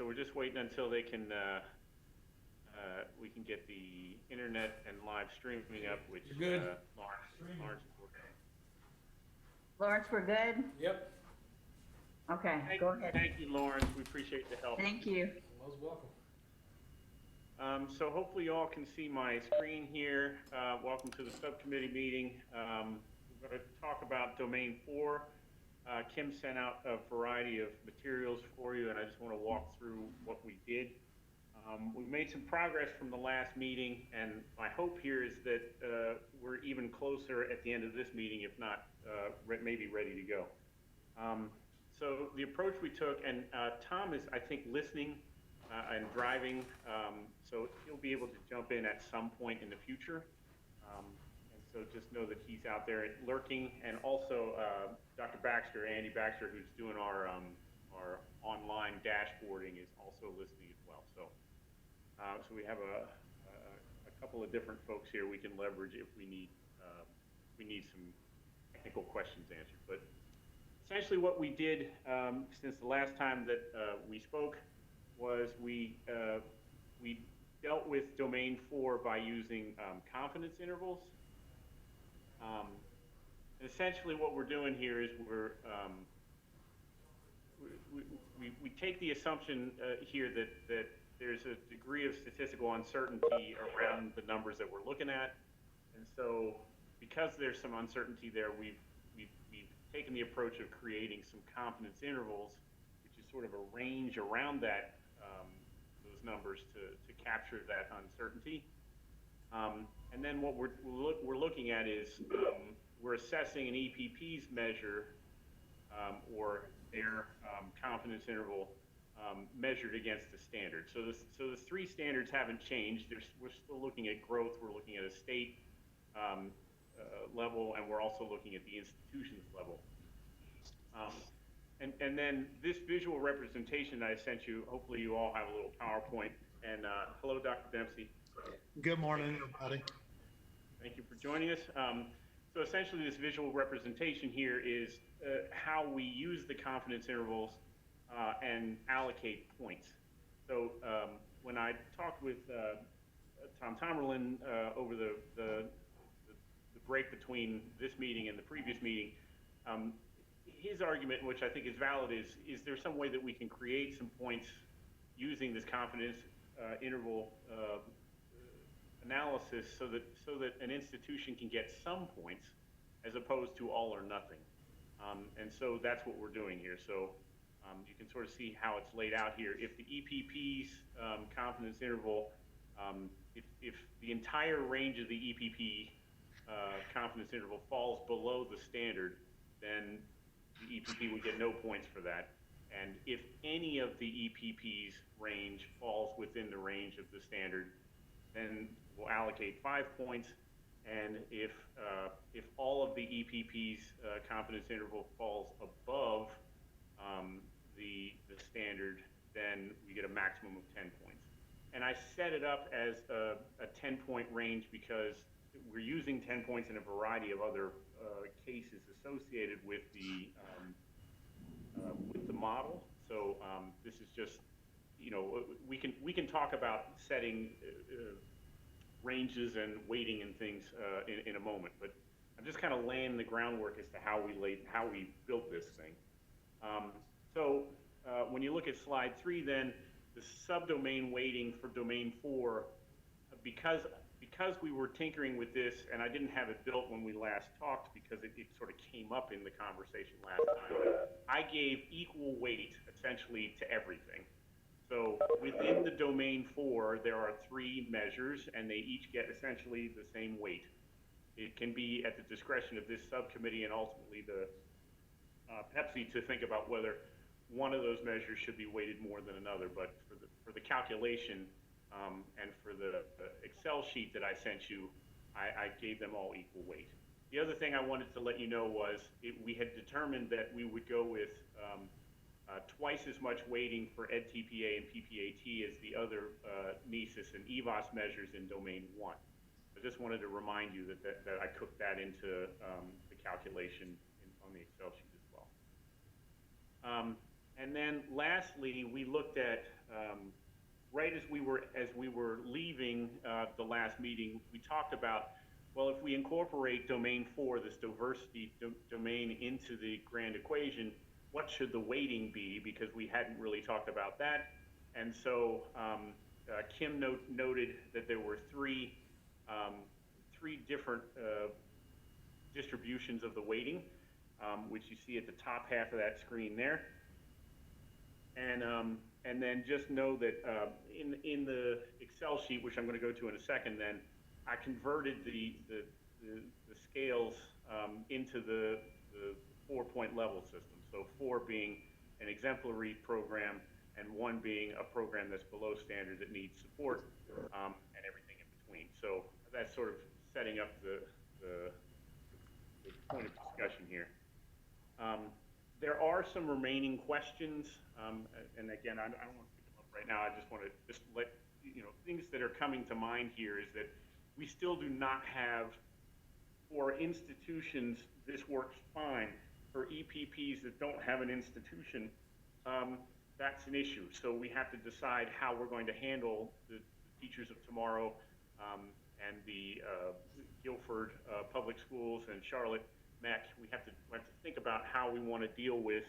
so we're just waiting until they can, we can get the internet and live streaming up, which Lawrence is working on. Lawrence, we're good? Yep. Okay, go ahead. Thank you, Lawrence. We appreciate the help. Thank you. Most welcome. So hopefully you all can see my screen here. Welcome to the subcommittee meeting. We're going to talk about domain 4. Kim sent out a variety of materials for you, and I just want to walk through what we did. We've made some progress from the last meeting, and my hope here is that we're even closer at the end of this meeting, if not maybe ready to go. So the approach we took, and Tom is, I think, listening and driving, so he'll be able to jump in at some point in the future. And so just know that he's out there lurking, and also Dr. Baxter, Andy Baxter, who's doing our online dashboarding, is also listening as well. So, so we have a couple of different folks here we can leverage if we need some technical questions answered. But essentially what we did since the last time that we spoke was we dealt with domain 4 by using confidence intervals. And essentially what we're doing here is we take the assumption here that there's a degree of statistical uncertainty around the numbers that we're looking at. And so because there's some uncertainty there, we've taken the approach of creating some confidence intervals, which is sort of a range around that those numbers to capture that uncertainty. And then what we're looking at is we're assessing an EPP's measure or their confidence interval measured against the standard. So the three standards haven't changed. We're still looking at growth. We're looking at a state level, and we're also looking at the institution's level. And then this visual representation I sent you, hopefully you all have a little PowerPoint. And hello, Dr. Dempsey. Good morning, everybody. Thank you for joining us. So essentially this visual representation here is how we use the confidence intervals and allocate points. So when I talked with Tom Tomerlin over the break between this meeting and the previous meeting, his argument, which I think is valid, is there some way that we can create some points using this confidence interval analysis so that an institution can get some points as opposed to all or nothing. And so that's what we're doing here. So you can sort of see how it's laid out here. If the EPP's confidence interval, if the entire range of the EPP confidence interval falls below the standard, then the EPP would get no points for that. And if any of the EPP's range falls within the range of the standard, then we'll allocate 5 points. And if all of the EPP's confidence interval falls above the standard, then we get a maximum of 10 points. And I set it up as a 10-point range because we're using 10 points in a variety of other cases associated with the model. So this is just, you know, we can talk about setting ranges and weighting and things in a moment, but I'm just kind of laying the groundwork as to how we built this thing. So when you look at slide 3, then the subdomain weighting for domain 4, because we were tinkering with this, and I didn't have it built when we last talked because it sort of came up in the conversation last time, I gave equal weight essentially to everything. So within the domain 4, there are 3 measures, and they each get essentially the same weight. It can be at the discretion of this subcommittee and ultimately the PEPSC to think about whether one of those measures should be weighted more than another. But for the calculation and for the Excel sheet that I sent you, I gave them all equal weight. The other thing I wanted to let you know was we had determined that we would go with twice as much weighting for EdTPA and PPAT as the other NESIS and EVOS measures in domain 1. I just wanted to remind you that I cooked that into the calculation on the Excel sheet as well. And then lastly, we looked at, right as we were leaving the last meeting, we talked about, well, if we incorporate domain 4, this diversity domain, into the grand equation, what should the weighting be? Because we hadn't really talked about that. And so Kim noted that there were three different distributions of the weighting, which you see at the top half of that screen there. And then just know that in the Excel sheet, which I'm going to go to in a second, then I converted the scales into the 4-point level system. So 4 being an exemplary program, and 1 being a program that's below standard that needs support, and everything in between. So that's sort of setting up the point of discussion here. There are some remaining questions, and again, I don't want to pick them up right now. I just want to let you know, things that are coming to mind here is that we still do not have, for institutions, this works fine. For EPPs that don't have an institution, that's an issue. So we have to decide how we're going to handle the teachers of tomorrow, and the Guilford Public Schools and Charlotte MEC. We have to think about how we want to deal with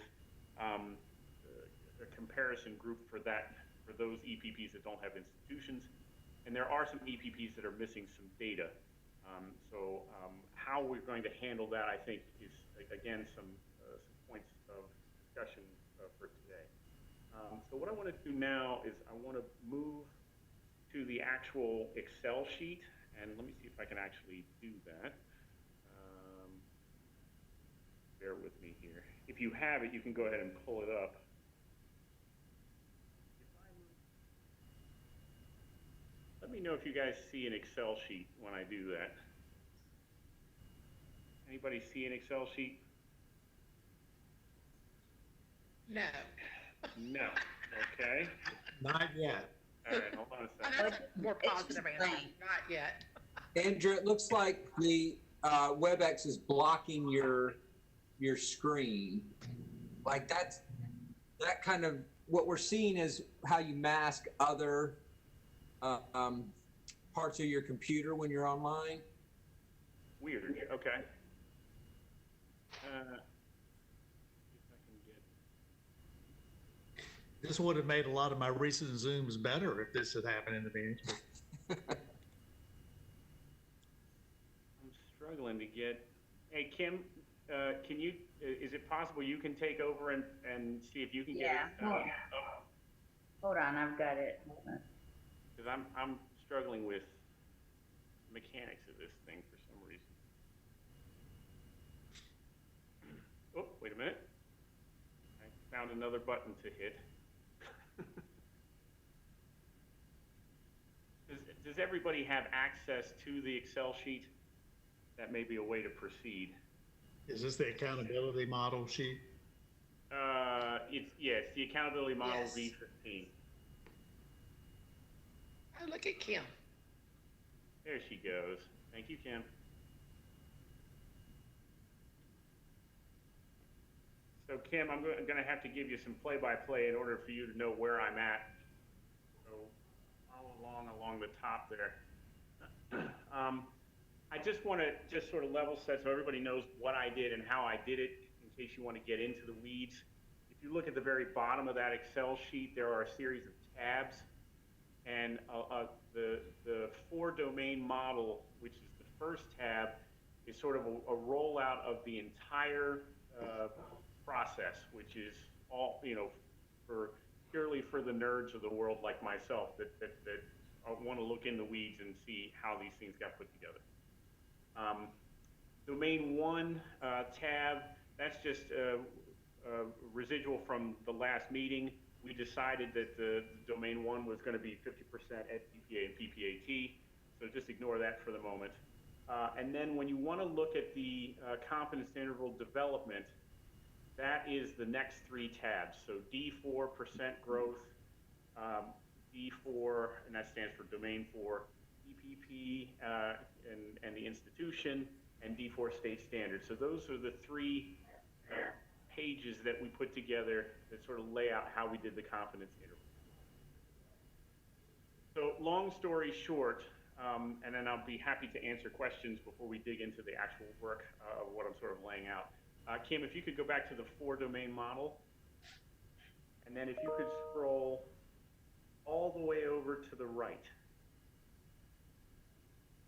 a comparison group for those EPPs that don't have institutions. And there are some EPPs that are missing some data. So how we're going to handle that, I think, is, again, some points of discussion for today. So what I want to do now is I want to move to the actual Excel sheet, and let me see if I can actually do that. Bear with me here. If you have it, you can go ahead and pull it up. Let me know if you guys see an Excel sheet when I do that. Anybody see an Excel sheet? No. No. Okay. Not yet. All right, hold on a Oh, second. that's more positive answer. Not yet. Andrew, it looks like the WebEx is blocking your screen. Like that kind of, what we're seeing is how you mask other parts of your computer when you're online. Weird. Okay. See if I can get. This would have made a lot of my recent Zooms better if this had happened in the meetings. I'm struggling to get. Hey, Kim, can you? Is it possible you can take over and see if you can get it? Hold on, I've got it. Because I'm struggling with mechanics of this thing for some reason. Oh, wait a minute. I found another button to hit. Does everybody have access to the Excel sheet? That may be a way to proceed. Is this the accountability model sheet? It's the accountability model Yes. V15. Oh, look at Kim. There she goes. Thank you, Kim. So Kim, I'm going to have to give you some play-by-play in order for you to know where I'm at. So follow along the top there. I just want to sort of level set so everybody knows what I did and how I did it in case you want to get into the weeds. If you look at the very bottom of that Excel sheet, there are a series of tabs. And the 4-domain model, which is the first tab, is sort of a rollout of the entire process, which is all, purely for the nerds of the world like myself that want to look in the weeds and see how these things got put together. Domain 1 tab, that's just residual from the last meeting. We decided that the domain 1 was going to be 50% at PPA and PPAT, so just ignore that for the moment. And then when you want to look at the confidence interval development, that is the next 3 tabs. So D4, percent growth, D4, and that stands for domain 4, EPP and the institution, and D4 state standard. So those are the 3 pages that we put together that sort of lay out how we did the confidence interval. So long story short, and then I'll be happy to answer questions before we dig into the actual work of what I'm sort of laying out. Kim, if you could go back to the 4-domain model, and then if you could scroll all the way over to the right.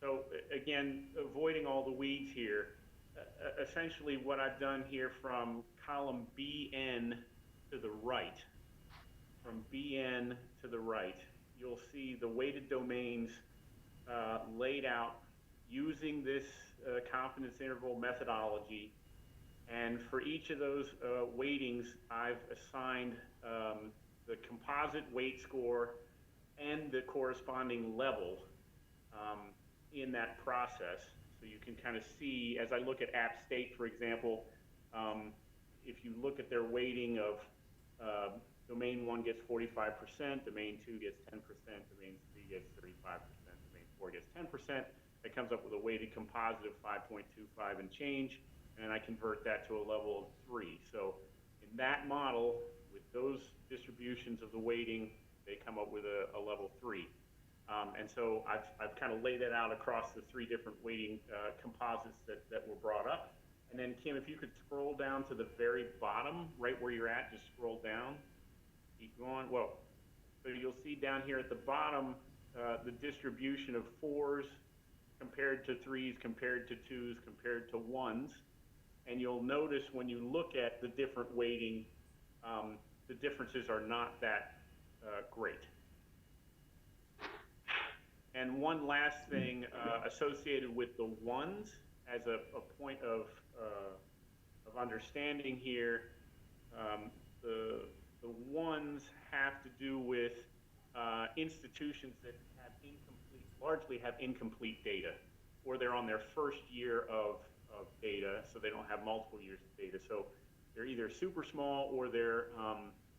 So again, avoiding all the weeds here, essentially what I've done here from column BN to the right, you'll see the weighted domains laid out using this confidence interval methodology. And for each of those weightings, I've assigned the composite weight score and the corresponding level in that process. So you can kind of see, as I look at App State, for example, if you look at their weighting of domain 1 gets 45%, domain 2 gets 10%, domain 3 gets 35%, domain 4 gets 10%, that comes up with a weighted composite of 5.25 and change, and I convert that to a level of 3. So in that model, with those distributions of the weighting, they come up with a level 3. And so I've kind of laid it out across the 3 different weighting composites that were brought up. And then Kim, if you could scroll down to the very bottom, right where you're at, just scroll down, keep going. Well, so you'll see down here at the bottom, the distribution of 4s compared to 3s, compared to 2s, compared to 1s. And you'll notice when you look at the different weighting, the differences are not that great. And one last thing associated with the 1s, as a point of understanding here, the 1s have to do with institutions that have largely have incomplete data, or they're on their first year of data, so they don't have multiple years of data. So they're either super small or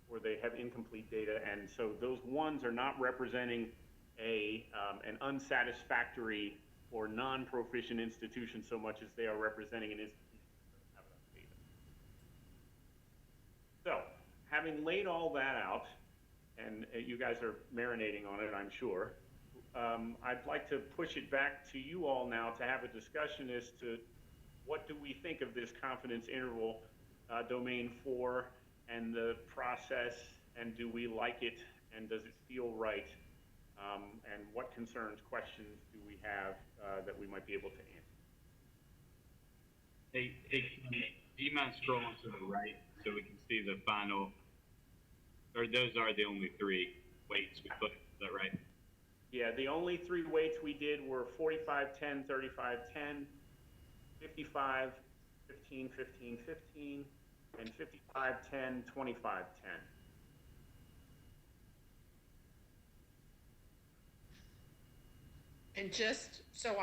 or they have incomplete data, and so those 1s are not representing an unsatisfactory or non-proficient institution so much as they are representing an institution that doesn't have enough data. So, having laid all that out, and you guys are marinating on it, I'm sure, I'd like to push it back to you all now to have a discussion as to what do we think of this confidence interval domain 4 and the process, and do we like it, and does it feel right? And what concerns, questions do we have that we might be able to answer? Hey, do you mind scrolling to the right so we can see the final, or those are the only 3 weights we put, is that right? Yeah, the only 3 weights we did were 45, 10, 35, 10, 55, 15, 15, 15, and 55, 10, 25, 10. And just so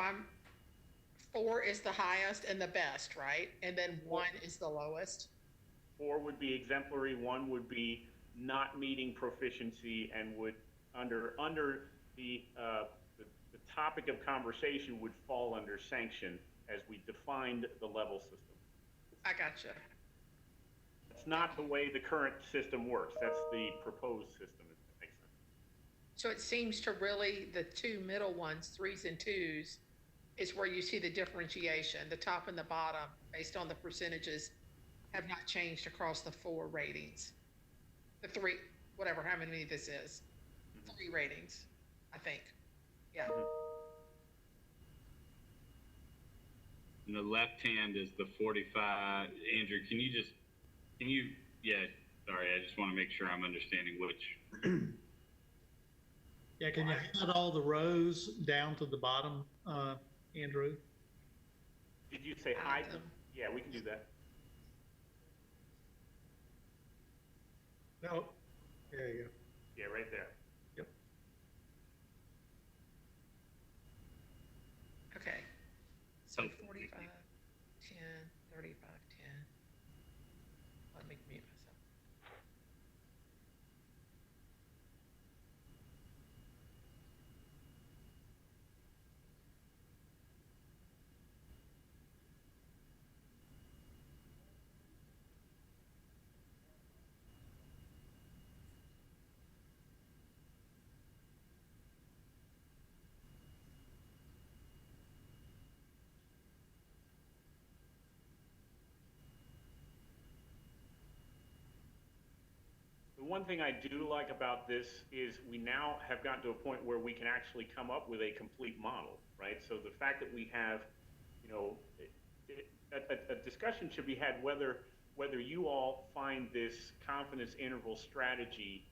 4 is the highest and the best, right? And then 1 is the lowest. 4 would be exemplary, 1 would be not meeting proficiency, and would under the topic of conversation would fall under sanction as we defined the level system. I gotcha. That's not the way the current system works. That's the proposed system, if that makes sense. So it seems to really, the 2 middle ones, 3s and 2s, is where you see the differentiation. The top and the bottom, based on the percentages, have not changed across the 4 ratings. The 3, whatever, how many this is. 3 ratings, I think. Yeah. And the left hand is the 45. Andrew, yeah, sorry, I just want to make sure I'm understanding which. Yeah, can you add all the rows down to the bottom, Andrew? Did you say hide them? Yeah, we can do that. No. There you go. Yeah, right there. Yep. Okay. So 45, 10, 35, 10. Let me mute myself. The one thing I do like about this is we now have gotten to a point where we can actually come up with a complete model, right? So the fact that we have, you know, a discussion should be had whether you all find this confidence interval strategy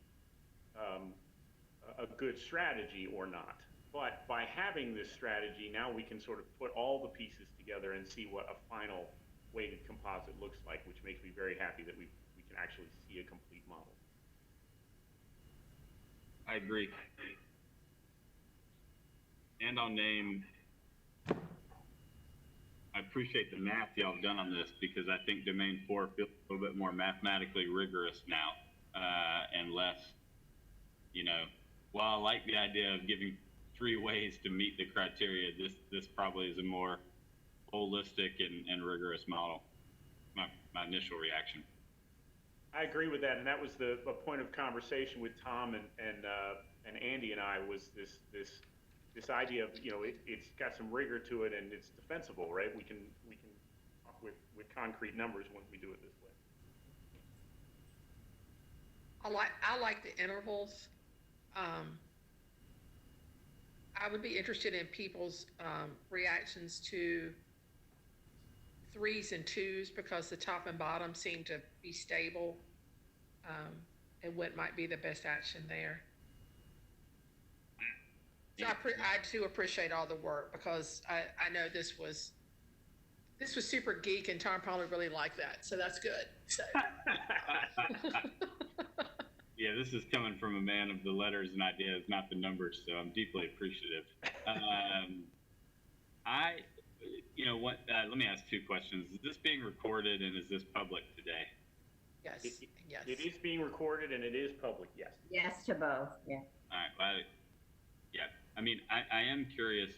a good strategy or not. But by having this strategy, now we can sort of put all the pieces together and see what a final weighted composite looks like, which makes me very happy that we can actually see a complete model. I agree. And I'll name, I appreciate the math y'all have done on this, because I think domain 4 feels a little bit more mathematically rigorous now, and less, you know, while I like the idea of giving 3 ways to meet the criteria, this probably is a more holistic and rigorous model. My initial reaction. I agree with that, and that was a point of conversation with Tom and Andy and I, was this idea of, you know, it's got some rigor to it and it's defensible, right? We can talk with concrete numbers when we do it this way. I like the intervals. I would be interested in people's reactions to 3s and 2s, because the top and bottom seem to be stable, and what might be the best action there. So I do appreciate all the work, because I know this was super geek, and Tom probably really liked that, so that's good. So. Yeah, this is coming from a man of the letters and ideas, not the numbers, so I'm deeply appreciative. You know what, let me ask 2 questions. Is this being recorded, and is this public today? Yes, yes. It is being recorded and it is public, yes. Yes to both, yeah. All right, well, yeah, I mean, I am curious,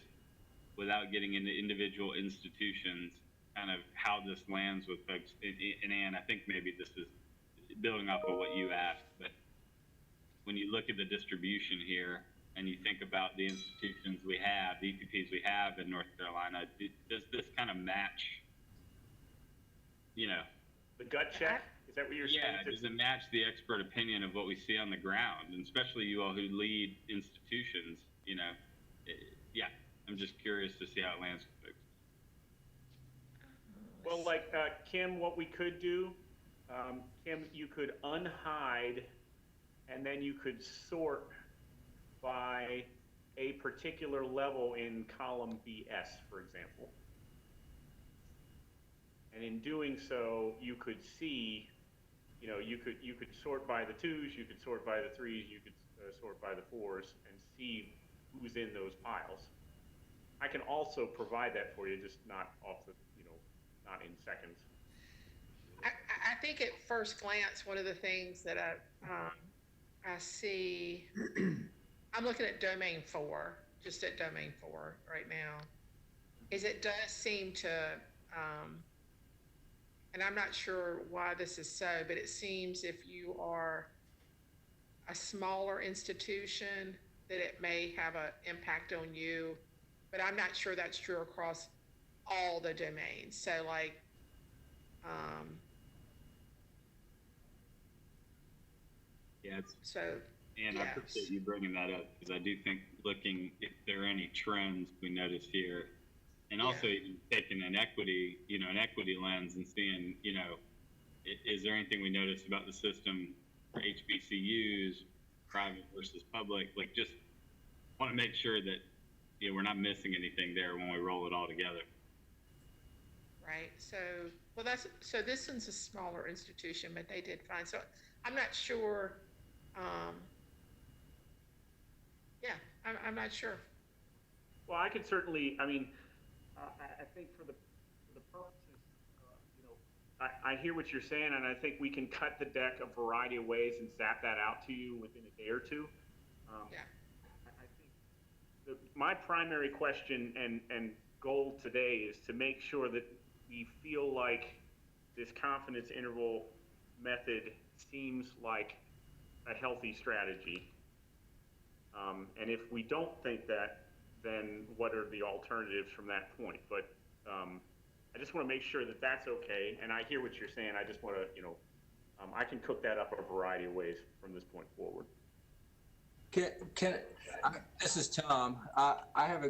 without getting into individual institutions, kind of how this lands with folks. And Ann, I think maybe this is building off of what you asked, but when you look at the distribution here, and you think about the institutions we have, the EPPs we have in North Carolina, does this kind of match, you know? The gut check, is that what you're saying? Yeah, does it match the expert opinion of what we see on the ground? And especially you all who lead institutions, you know, yeah, I'm just curious to see how it lands with folks. Well, like Kim, what we could do, Kim, you could unhide and then you could sort by a particular level in column BS, for example. And in doing so, you could see, you know, you could sort by the 2s, you could sort by the 3s, you could sort by the 4s, and see who's in those piles. I can also provide that for you, just not off the, you know, not in seconds. I think at first glance, one of the things that I see, I'm looking at domain 4, just at domain 4 right now, is it does seem to, and I'm not sure why this is so, but it seems if you are a smaller institution, that it may have an impact on you, but I'm not sure that's true across all the domains. So like, yeah, and yes. I appreciate you bringing that up, because I do think looking if there are any trends we notice here, and also even taking an equity, you know, an equity lens and seeing, you know, is there anything we notice about the system for HBCUs, private versus public? Like, just want to make sure that, you know, we're not missing anything there when we roll it all together. Right. So, well, so this one's a smaller institution, but they did fine. So I'm not sure. Yeah, I'm not sure. Well, I could certainly, I mean, I think for the purposes, you know, I hear what you're saying, and I think we can cut the deck a variety of ways and zap that out to you within a day or two. Yeah. I think my primary question and goal today is to make sure that we feel like this confidence interval method seems like a healthy strategy. And if we don't think that, then what are the alternatives from that point? But I just want to make sure that that's okay. And I hear what you're saying. I just want to, you know, I can cook that up a variety of ways from this point forward. This is Tom. I have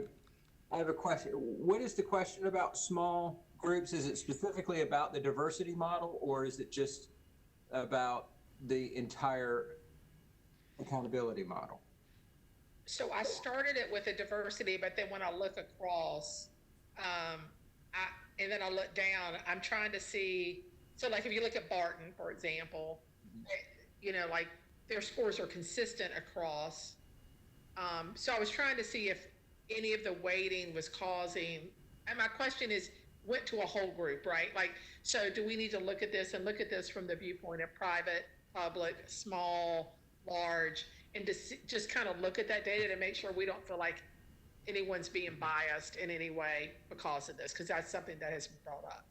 a question. What is the question about small groups? Is it specifically about the diversity model, or is it just about the entire accountability model? So I started it with a diversity, but then when I look across, and then I look down, I'm trying to see, so like if you look at Barton, for example, you know, like their scores are consistent across. So I was trying to see if any of the weighting was causing, and my question is, went to a whole group, right? Like, so do we need to look at this and look at this from the viewpoint of private, public, small, large, and just kind of look at that data to make sure we don't feel like anyone's being biased in any way because of this, because that's something that has been brought up.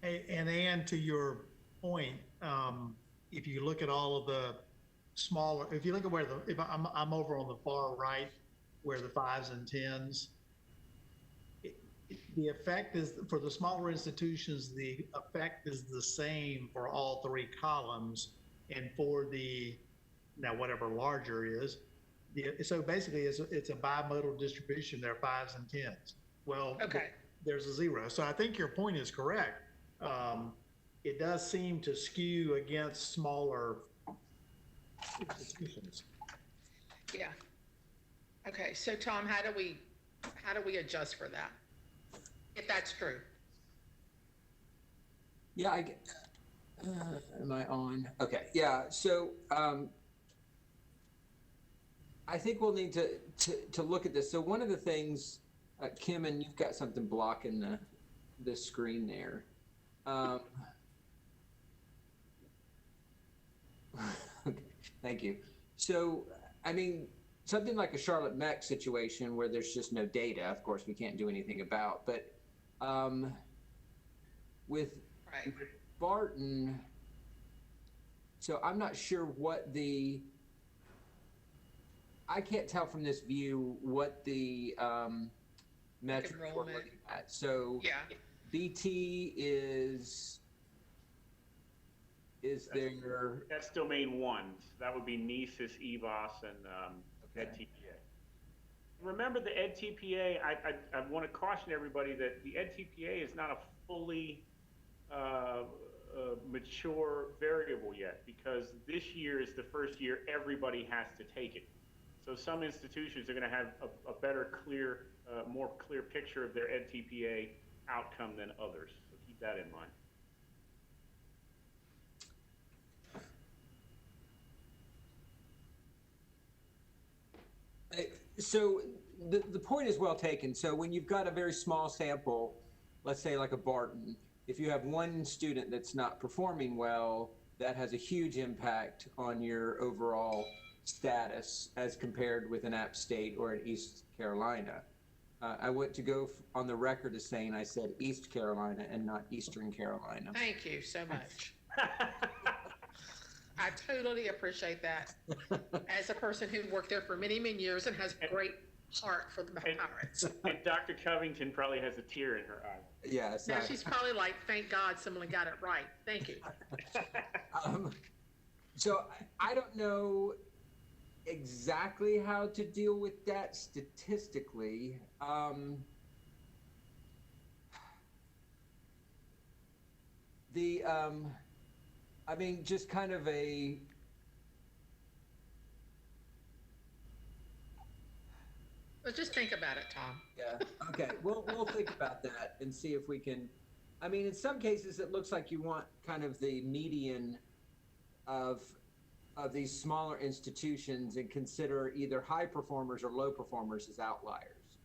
And Ann, to your point, if you look at all of the smaller, if you look at where if I'm over on the far right, where the 5s and 10s, the effect is, for the smaller institutions, the effect is the same for all 3 columns, and for the, now whatever larger is, so basically it's a bimodal distribution. There are 5s and 10s. Well, okay, there's a 0. So I think your point is correct. It does seem to skew against smaller institutions. yeah. Okay, so Tom, how do we adjust for that, if that's true? Yeah, am I on? Okay, yeah. So I think we'll need to look at this. So one of the things, Kim, and you've got something blocking the screen there. Okay, thank you. So, I mean, something like a Charlotte Meck situation where there's just no data, of course, we can't do anything about. But with Right. Barton, so I'm not sure what I can't tell from this view what the metrics we're enrollment. looking at. So Yeah, BT is there. That's domain 1. That would be NESIS, EVOS, and EdTPA. Remember the EdTPA, I want to caution everybody that the EdTPA is not a fully mature variable yet, because this year is the first year everybody has to take it. So some institutions are going to have a better, more clear picture of their EdTPA outcome than others. So keep that in mind. So the point is well taken. So when you've got a very small sample, let's say like a Barton, if you have one student that's not performing well, that has a huge impact on your overall status as compared with an App State or an East Carolina. I want to go on the record as saying I said East Carolina and not Eastern Carolina. thank you so much. I totally appreciate that. As a person who worked there for many, many years and has a great heart for the Pirates. And Dr. Covington probably has a tear in her eye. Yeah, it's Now not. she's probably like, thank God someone got it right. Thank you. So I don't know exactly how to deal with that statistically. I mean, just kind of a, But just think about it, Tom. yeah, okay, we'll think about that and see if we can, I mean, in some cases, it looks like you want kind of the median of these smaller institutions and consider either high performers or low performers as outliers.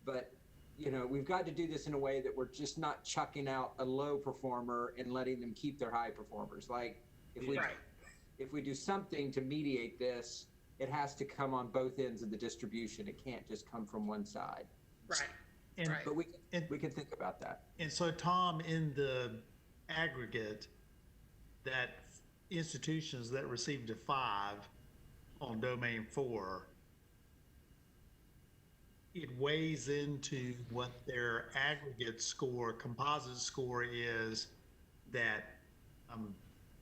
But, you know, we've got to do this in a way that we're just not chucking out a low performer and letting them keep their high performers. Like, if we do something to mediate this, it has to come on both ends of the distribution. It can't just come from one side. Right. And, Right. But we can think about that. and so Tom, in the aggregate, that institutions that received a 5 on domain 4, it weighs into what their aggregate score, composite score is, that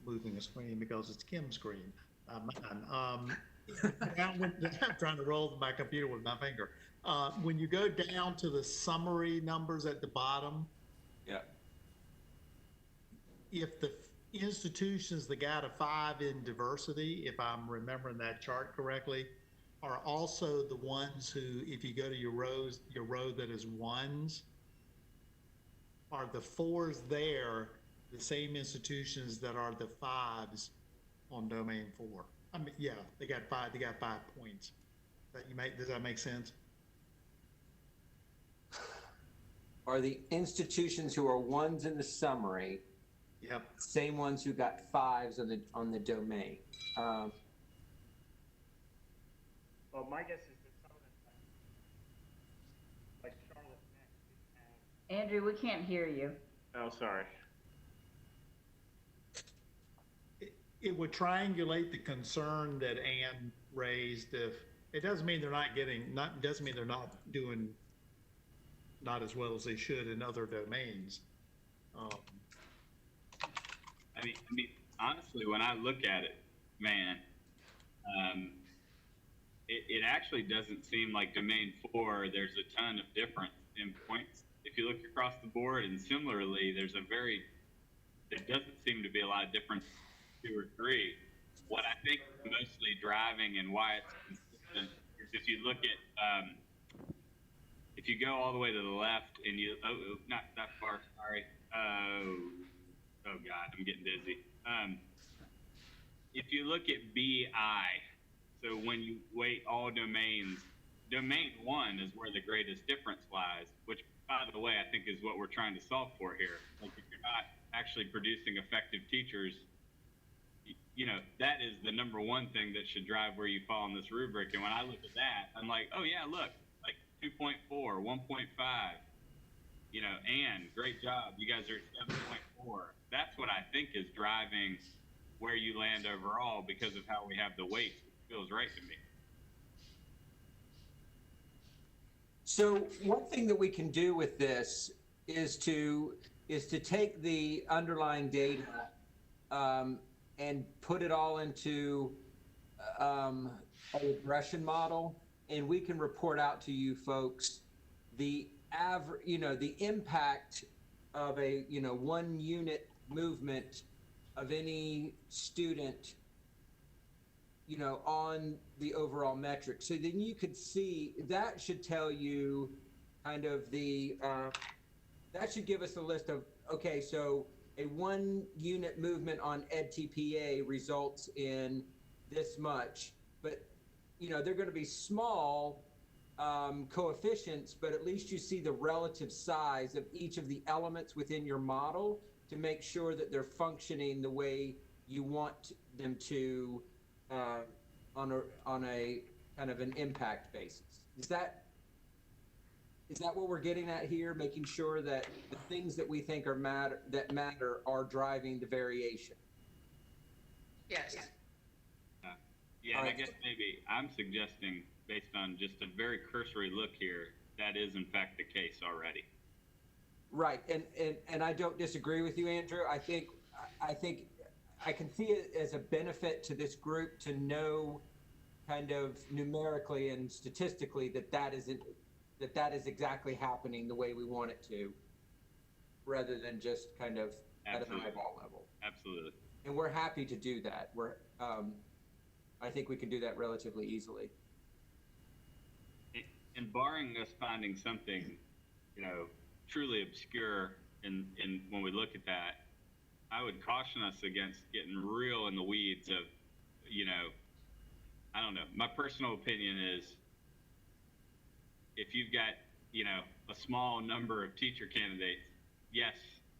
moving a screen because it's Kim's screen, mine. I'm trying to roll my computer with my finger. When you go down to the summary numbers at the bottom, Yeah. if the institutions that got a 5 in diversity, if I'm remembering that chart correctly, are also the ones who, if you go to your row that is ones, are the 4s there the same institutions that are the 5s on domain 4? I mean, yeah, they got 5 points. Does that make sense? Are the institutions who are ones in the summary Yep. same ones who got 5s on the domain? Well, my guess is that some of them, like Charlotte Next, Andrew, we can't hear you. oh, sorry. It would triangulate the concern that Ann raised. If it doesn't mean they're not doesn't mean they're not doing not as well as they should in other domains. I mean, honestly, when I look at it, man, it actually doesn't seem like domain 4, there's a ton of difference in points. If you look across the board, and similarly, there doesn't seem to be a lot of difference 2 or 3. What I think is mostly driving and why it's consistent is if you look at, if you go all the way to the left and you, not that far, sorry. Oh God, I'm getting dizzy. If you look at BI, so when you weight all domains, domain 1 is where the greatest difference lies, which, by the way, I think is what we're trying to solve for here. Like, if you're not actually producing effective teachers, you know, that is the number 1 thing that should drive where you fall in this rubric. And when I look at that, I'm like, oh yeah, look, like 2.4, 1.5, you know, and great job. You guys are at 7.4. That's what I think is driving where you land overall because of how we have the weights. It feels right to me. So one thing that we can do with this is to take the underlying data and put it all into a regression model, and we can report out to you folks the average, you know, the impact of a 1 unit movement of any student, you know, on the overall metric. So then you could see that should tell you kind of the that should give us a list of, okay, so a 1 unit movement on EdTPA results in this much, but you know, they're going to be small coefficients, but at least you see the relative size of each of the elements within your model to make sure that they're functioning the way you want them to on a kind of an impact basis. Is that what we're getting at here? Making sure that the things that we think matter are driving the variation. Yes. Yeah, and I guess maybe I'm suggesting, based on just a very cursory look here, that is in fact the case already. Right, and I don't disagree with you, Andrew. I think I can see it as a benefit to this group to know, kind of numerically and statistically, that is exactly happening the way we want it to, rather than just kind of Absolutely. At an eyeball level. Absolutely. And we're happy to do that. I think we can do that relatively easily. And barring us finding something, you know, truly obscure in when we look at that, I would caution us against getting real in the weeds of, you know, I don't know. My personal opinion is if you've got, you know, a small number of teacher candidates, yes,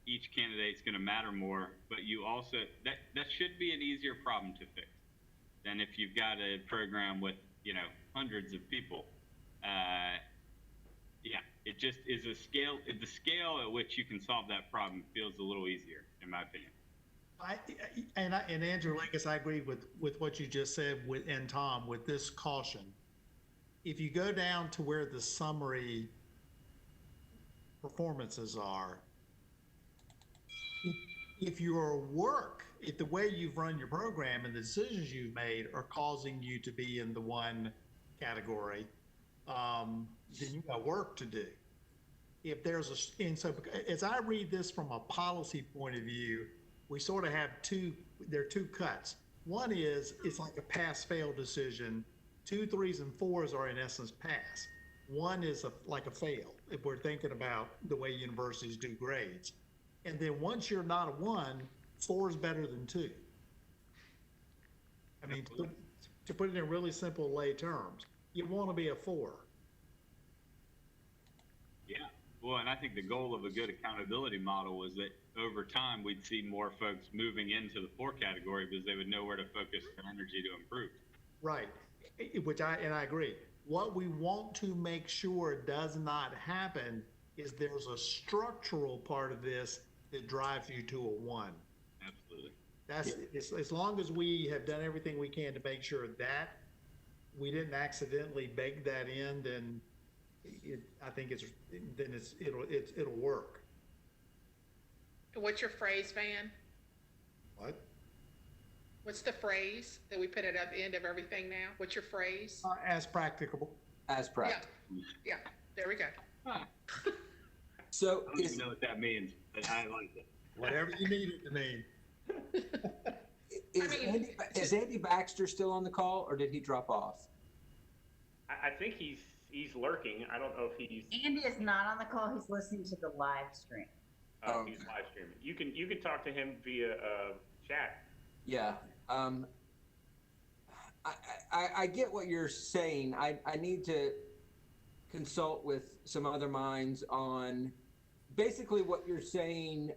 each candidate's going to matter more, but you also, that should be an easier problem to fix than if you've got a program with, you know, hundreds of people. Yeah, it just is the scale at which you can solve that problem feels a little easier, in my opinion. And Andrew, I guess I agree with what you just said and Tom, with this caution. If you go down to where the summary performances are, if your work if the way you've run your program and the decisions you've made are causing you to be in the one category, then you got work to do. If there's and so as I read this from a policy point of view, we sort of have there are two cuts. One is, it's like a pass-fail decision. 2, 3s, and 4s are in essence pass. One is like a fail, if we're thinking about the way universities do grades. And then once you're not a 1, 4 is better than 2. I mean, to put it in really simple lay terms, you want to be a 4. Yeah. Well, and I think the goal of a good accountability model was that over time we'd see more folks moving into the 4 category because they would know where to focus their energy to improve. Right, which I agree. What we want to make sure does not happen is there's a structural part of this that drives you to a 1. Absolutely. That's as long as we have done everything we can to make sure that we didn't accidentally bake that in, then I think it'll work. What's your phrase, Van? What? What's the phrase that we put at the end of everything now? What's your phrase? As practicable. As practical. Yeah, there we go. Huh. So I don't even know what that means, but I like it. Whatever you need it to mean. Is Andy Baxter still on the call, or did he drop off? I think he's lurking. I don't know if he's. Andy is not on the call. He's listening to the live stream. He's live streaming. You can talk to him via chat. Yeah. I get what you're saying. I need to consult with some other minds on basically what you're saying,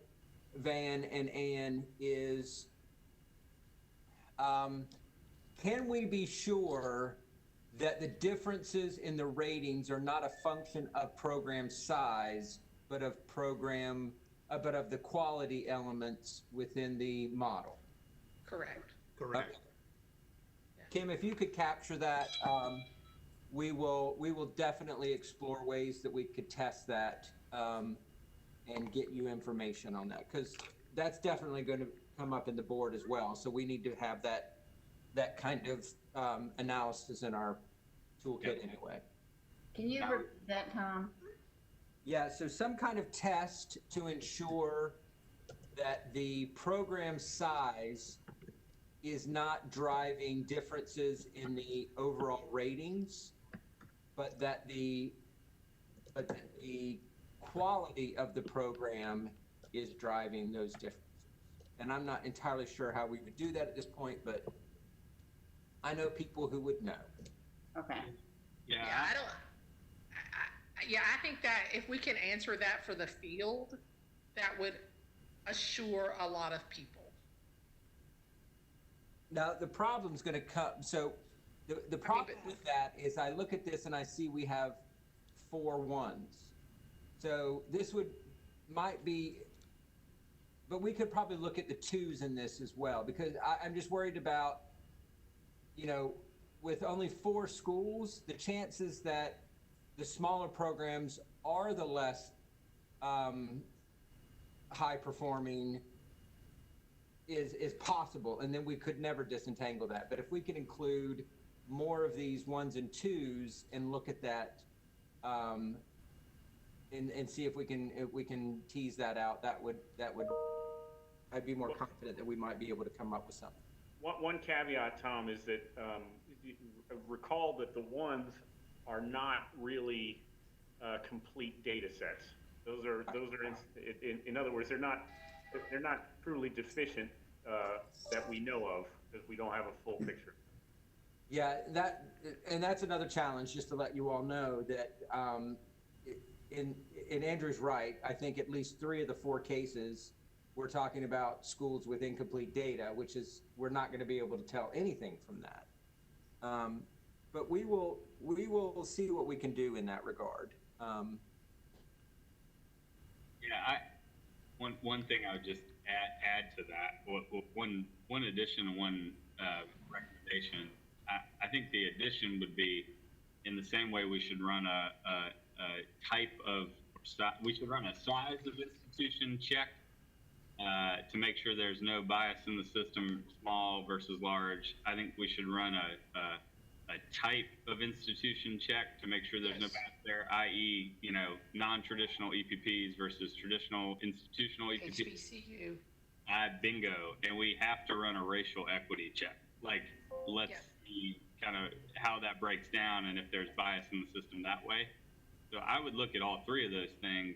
Van and Ann, is can we be sure that the differences in the ratings are not a function of program size, but of the quality elements within the model? Correct. Correct. Kim, if you could capture that, we will definitely explore ways that we could test that and get you information on that, because that's definitely going to come up in the board as well. So we need to have that kind of analysis in our toolkit anyway. Can you repeat that, Tom? Yeah, so some kind of test to ensure that the program size is not driving differences in the overall ratings, but that the quality of the program is driving those differences. And I'm not entirely sure how we would do that at this point, but I know people who would know. Okay. Yeah. I think that if we can answer that for the field, that would assure a lot of people. Now, the problem's going to come. So the problem with that is I look at this and I see we have 4 1s. So this might be, but we could probably look at the 2s in this as well, because I'm just worried about, with only 4 schools, the chances that the smaller programs are the less high performing is possible, and then we could never disentangle that. But if we can include more of these 1s and 2s and look at that and see if we can tease that out, I'd be more confident that we might be able to come up with something. One caveat, Tom, is that recall that the 1s are not really complete data sets. Those are in other words, they're not truly deficient that we know of, because we don't have a full picture. Yeah, that's another challenge, just to let you all know that in Andrew's right. I think at least 3 of the 4 cases we're talking about schools with incomplete data, which is, we're not going to be able to tell anything from that. But we will see what we can do in that regard. One thing I would just add to that, one addition and one recommendation. I think the addition would be, in the same way we should run a type of, we should run a size of institution check to make sure there's no bias in the system, small versus large. I think we should run a type of institution check to make sure there's no Yes. bias there, i.e., non-traditional EPPs versus traditional institutional EPPs. HBCU. Bingo. And we have to run a racial equity check. Like, let's Yeah. see kind of how that breaks down and if there's bias in the system that way. So I would look at all three of those things.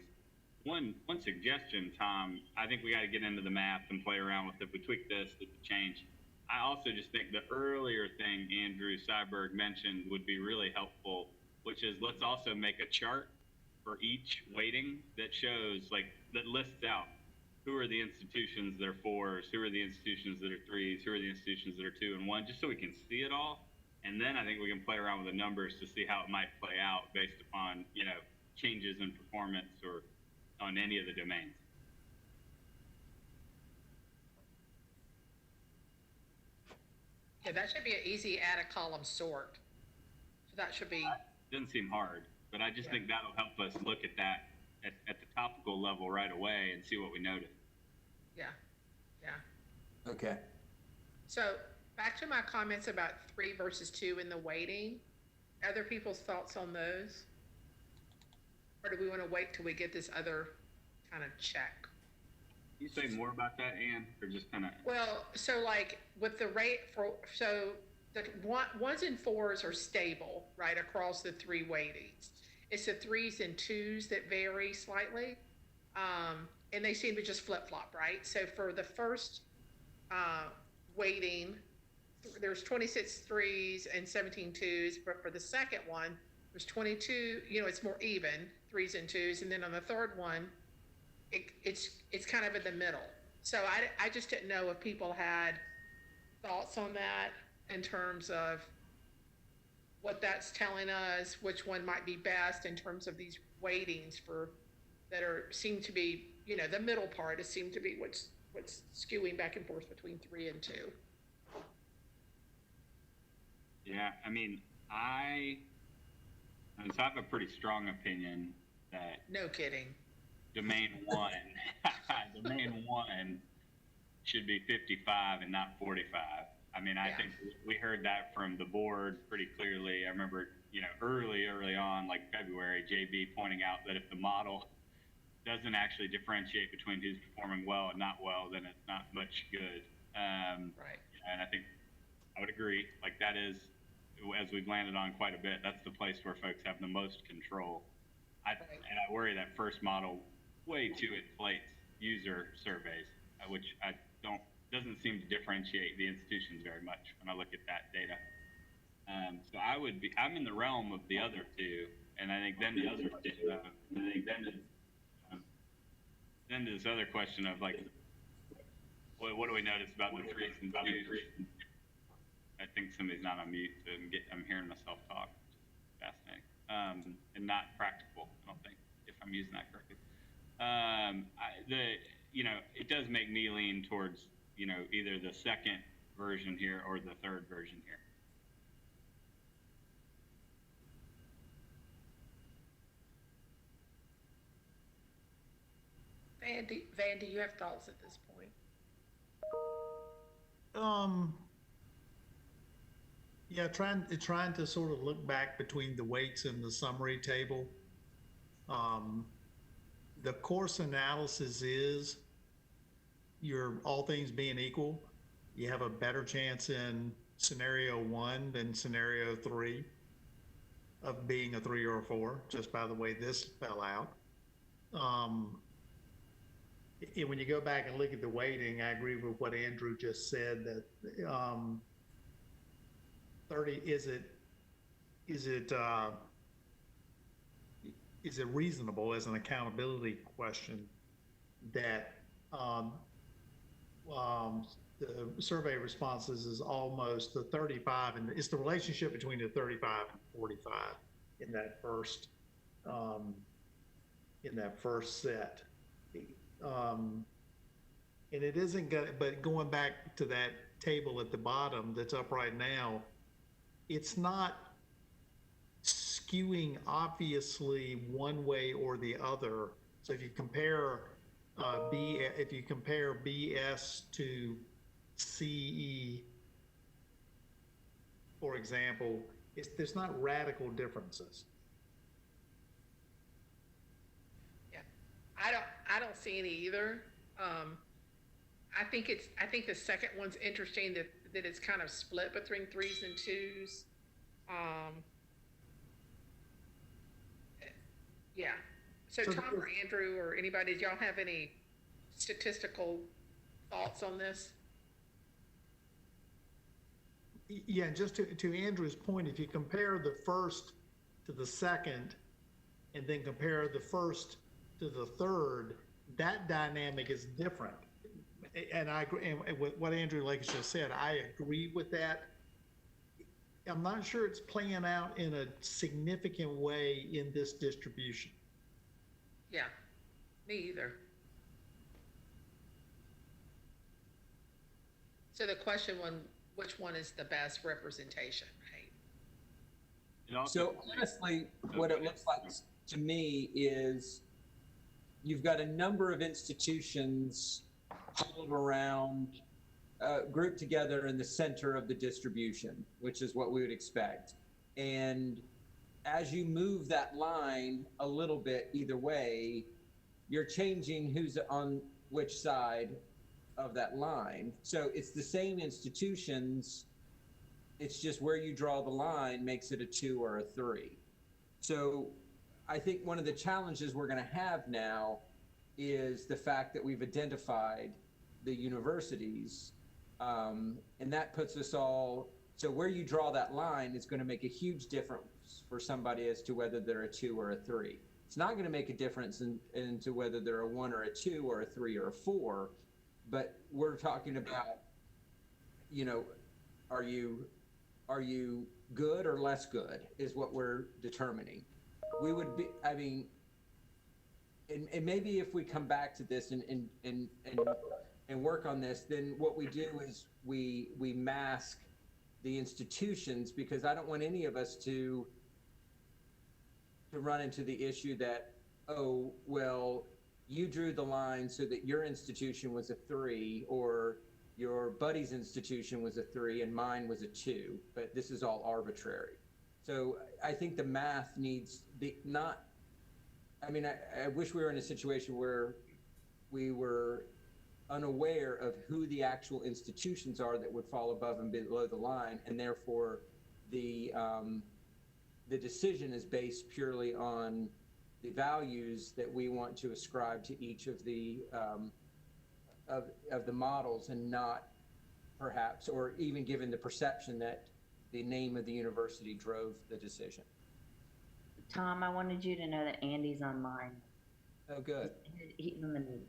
One suggestion, Tom, I think we got to get into the math and play around with it. If we tweak this, it could change. I also just think the earlier thing Andrew Seiberg mentioned would be really helpful, which is let's also make a chart for each weighting that shows, like, that lists out who are the institutions that are 4s, who are the institutions that are 3s, who are the institutions that are 2 and 1, just so we can see it all. And then I think we can play around with the numbers to see how it might play out based upon, changes in performance or on any of the domains. Yeah, that should be an easy add a column sort. So that should be, Doesn't seem hard, but I just Yeah. think that'll help us look at that at the topical level right away and see what we notice. yeah. Okay. So back to my comments about 3 versus 2 in the weighting. Other people's thoughts on those? Or do we want to wait till we get this other kind of check? Can you say more about that, Ann, or just kind of? Well, so like with the rate so the ones and 4s are stable, right, across the 3 weightings. It's the 3s and 2s that vary slightly. And they seem to just flip flop, right? So for the first weighting, there's 26 3s and 17 2s, but for the second one, there's 22, it's more even, 3s and 2s. And then on the third one, it's kind of in the middle. So I just didn't know if people had thoughts on that in terms of what that's telling us, which one might be best in terms of these weightings seem to be, the middle part is seem to be what's skewing back and forth between 3 and 2. Yeah, I mean, so I have a pretty strong opinion that No kidding. domain 1, domain 1 should be 55 and not 45. I mean, I Yeah. think we heard that from the board pretty clearly. I remember, early on, like February, JB pointing out that if the model doesn't actually differentiate between who's performing well and not well, then it's not much good. Right. And I think I would agree. Like, that is, as we've landed on quite a bit, that's the place where folks have the most control. And I worry that first model way too inflates user surveys, which doesn't seem to differentiate the institutions very much when I look at that data. So I'm in the realm of the other two, and I think then the other two, then to this other question of, like, what do we notice about the 3s and 2s? I think somebody's not on mute, so I'm hearing myself talk. Fascinating. And not practical, I don't think, if I'm using that correctly. It does make me lean towards, either the second version here or the third version here. Van, do you have thoughts at this point? Yeah, trying to sort of look back between the weights and the summary table. The course analysis is all things being equal, you have a better chance in scenario 1 than scenario 3 of being a 3 or a 4, just by the way this fell out. When you go back and look at the weighting, I agree with what Andrew just said, that 30, is it reasonable as an accountability question that the survey responses is almost the 35, and it's the relationship between the 35 and 45 in that first set. And it isn't good, but going back to that table at the bottom that's up right now, it's not skewing obviously one way or the other. So if you compare if you compare BS to CE, for example, there's not radical differences. Yeah, I don't see any either. I think the second one's interesting that it's kind of split between 3s and 2s. Yeah. So So Tom or Andrew or anybody, did y'all have any statistical thoughts on this? Yeah, and just to Andrew's point, if you compare the first to the second, and then compare the first to the third, that dynamic is different. And I agree, and with what Andrew Lakes just said, I agree with that. I'm not sure it's playing out in a significant way in this distribution. Yeah, me either. So the question one, which one is the best representation, right? And also, So honestly, what it looks like to me is you've got a number of institutions huddled around, grouped together in the center of the distribution, which is what we would expect. And as you move that line a little bit either way, you're changing who's on which side of that line. So it's the same institutions, it's just where you draw the line makes it a 2 or a 3. So I think one of the challenges we're going to have now is the fact that we've identified the universities, and that puts us all, so where you draw that line is going to make a huge difference for somebody as to whether they're a 2 or a 3. It's not going to make a difference into whether they're a 1 or a 2 or a 3 or a 4, but we're talking about, you know, are you good or less good is what we're determining. We would be, I mean, and maybe if we come back to this and work on this, then what we do is we mask the institutions, because I don't want any of us to run into the issue that, oh, well, you drew the line so that your institution was a 3, or your buddy's institution was a 3 and mine was a 2, but this is all arbitrary. So I think the math needs not, I mean, I wish we were in a situation where we were unaware of who the actual institutions are that would fall above and below the line, and therefore the decision is based purely on the values that we want to ascribe to each of the models, and not perhaps, or even given the perception that the name of the university drove the decision. Tom, I wanted you to know that Andy's online. Oh, good. He's in the meeting.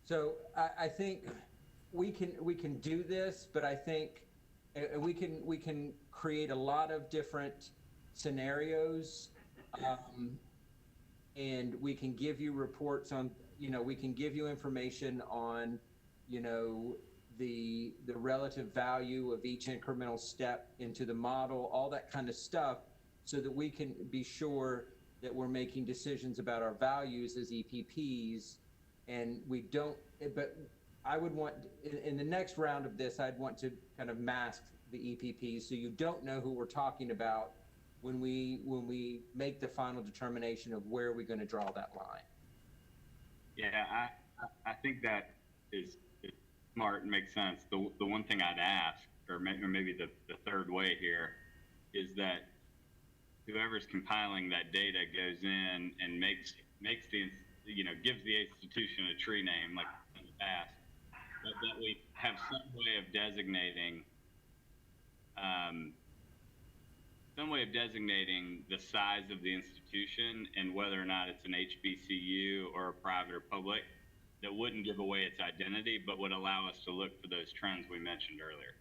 So I think we can do this, but I think we can create a lot of different scenarios, and we can give you reports on, you know, we can give you information on, you know, the relative value of each incremental step into the model, all that kind of stuff, so that we can be sure that we're making decisions about our values as EPPs. And we don't, but I would want, in the next round of this, I'd want to kind of mask the EPPs so you don't know who we're talking about when we make the final determination of where we're going to draw that line. yeah, I think that is smart and makes sense. The one thing I'd ask, or maybe the third way here, is that whoever's compiling that data goes in and makes the, you know, gives the institution a tree name like in the past, but that we have some way of designating the size of the institution and whether or not it's an HBCU or a private or public, that wouldn't give away its identity, but would allow us to look for those trends we mentioned earlier.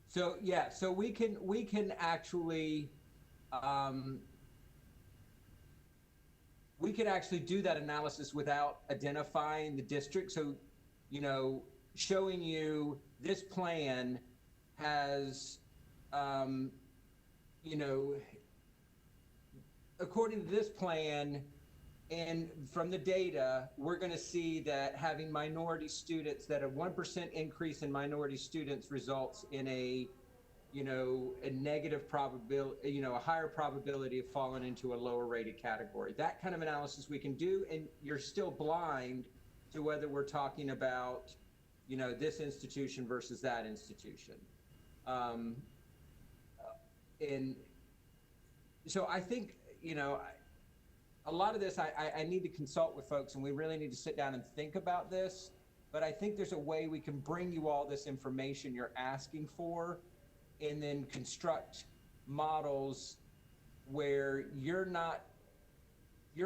So yeah, so we can actually we could actually do that analysis without identifying the district. So, you know, showing you this plan has, you know, according to this plan and from the data, we're going to see that having minority students, that a 1% increase in minority students results in a negative probability, a higher probability of falling into a lower rated category. That kind of analysis we can do, and you're still blind to whether we're talking about, this institution versus that institution. And so I think, a lot of this, I need to consult with folks, and we really need to sit down and think about this. But I think there's a way we can bring you all this information you're asking for, and then construct models where you're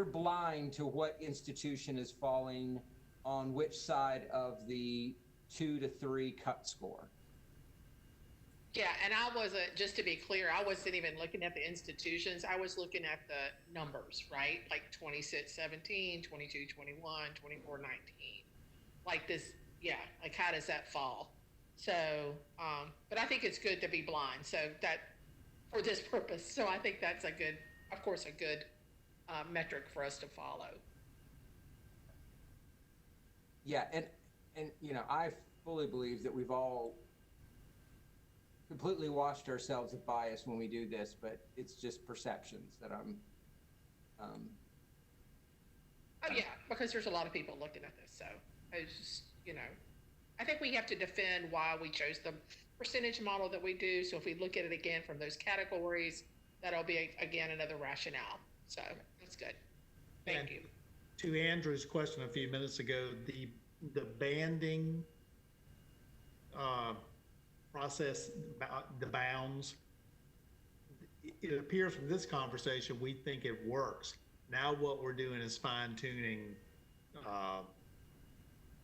blind to what institution is falling on which side of the 2 to 3 cut score. Yeah, and I wasn't, just to be clear, I wasn't even looking at the institutions. I was looking at the numbers, right? Like 26-17, 22-21, 24-19. Like this, yeah, like how does that fall? So, but I think it's good to be blind. So that, for this purpose. So I think that's a good, of course, a good metric for us to follow. Yeah, and I fully believe that we've all completely washed ourselves of bias when we do this, but it's just perceptions that I'm. Oh yeah, because there's a lot of people looking at this. So it's just, I think we have to defend why we chose the percentage model that we do. So if we look at it again from those categories, that'll be again another rationale. So that's good. Thank you. To Andrew's question a few minutes ago, the banding process, the bounds, it appears from this conversation we think it works. Now what we're doing is fine tuning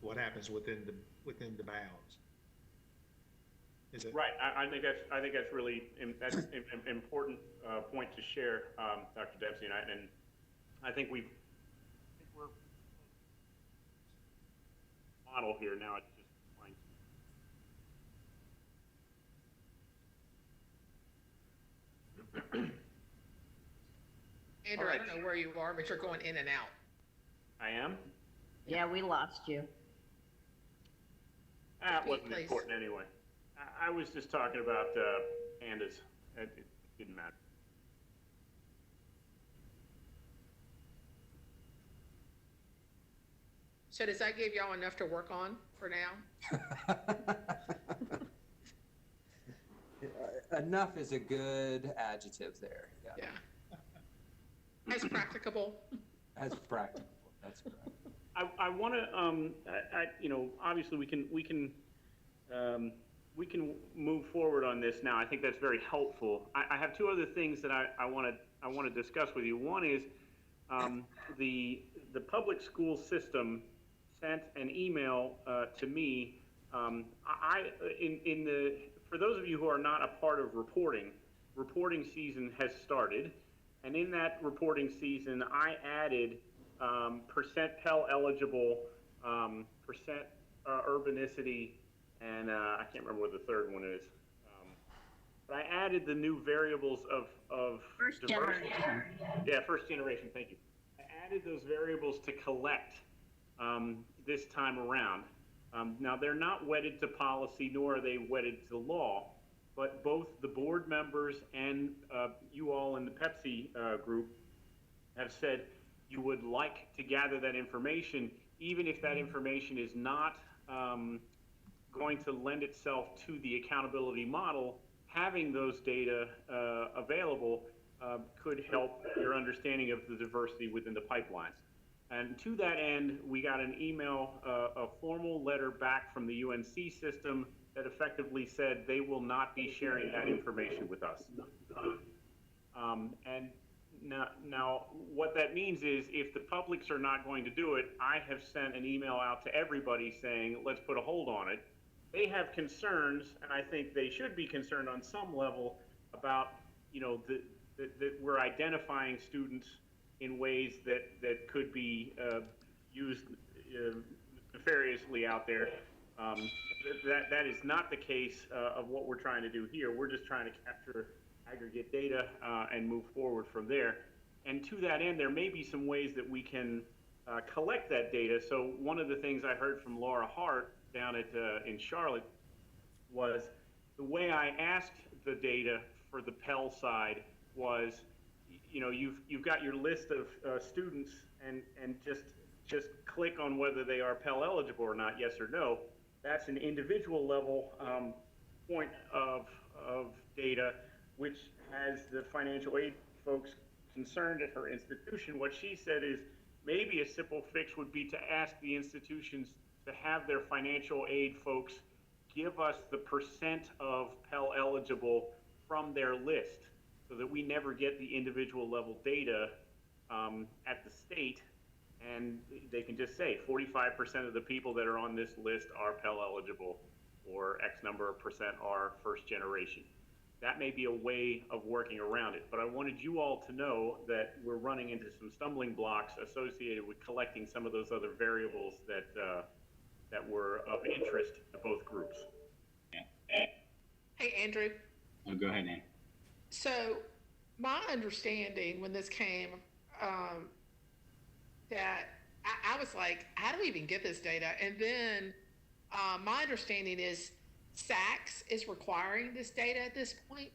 what happens within the bounds. Is it Right. I think that's really that's an important point to share, Dr. Dempsey, and I think we're model here now. It's just fine. Andrew, All right. I don't know where you are, but you're going in and out. I am. Yeah, we lost you. That wasn't Please. important anyway. I was just talking about pandas. It didn't matter. So does that give y'all enough to work on for now? Enough is a good adjective there. Yeah. As practicable. As practical. That's correct. I want to, obviously we can move forward on this now. I think that's very helpful. I have two other things that I want to discuss with you. One is the public school system sent an email to me. For those of you who are not a part of reporting season has started, and in that reporting season, I added percent Pell eligible, percent urbanicity, and I can't remember what the third one is. But I added the new variables of First diversity. generation. Yeah, first generation, thank you. I added those variables to collect this time around. Now, they're not wedded to policy, nor are they wedded to law, but both the board members and you all in the PEPSC group have said you would like to gather that information, even if that information is not going to lend itself to the accountability model. Having those data available could help your understanding of the diversity within the pipelines. And to that end, we got an email, a formal letter back from the UNC system that effectively said they will not be sharing that information with us. And now what that means is if the publics are not going to do it, I have sent an email out to everybody saying, let's put a hold on it. They have concerns, and I think they should be concerned on some level about, that we're identifying students in ways that could be used nefariously out there. That is not the case of what we're trying to do here. We're just trying to capture aggregate data and move forward from there. And to that end, there may be some ways that we can collect that data. So one of the things I heard from Laura Hart down at in Charlotte was the way I asked the data for the Pell side was, you know, you've got your list of students, and just click on whether they are Pell eligible or not, yes or no. That's an individual level point of data, which has the financial aid folks concerned at her institution. What she said is maybe a simple fix would be to ask the institutions to have their financial aid folks give us the percent of Pell eligible from their list, so that we never get the individual level data at the state, and they can just say 45% of the people that are on this list are Pell eligible, or X number of percent are first generation. That may be a way of working around it, but I wanted you all to know that we're running into some stumbling blocks associated with collecting some of those other variables that that were of interest to both groups. Hey, Andrew. Oh, go ahead, Ann. So my understanding when this came, that I was like, how do we even get this data? And then my understanding is SACS is requiring this data at this point.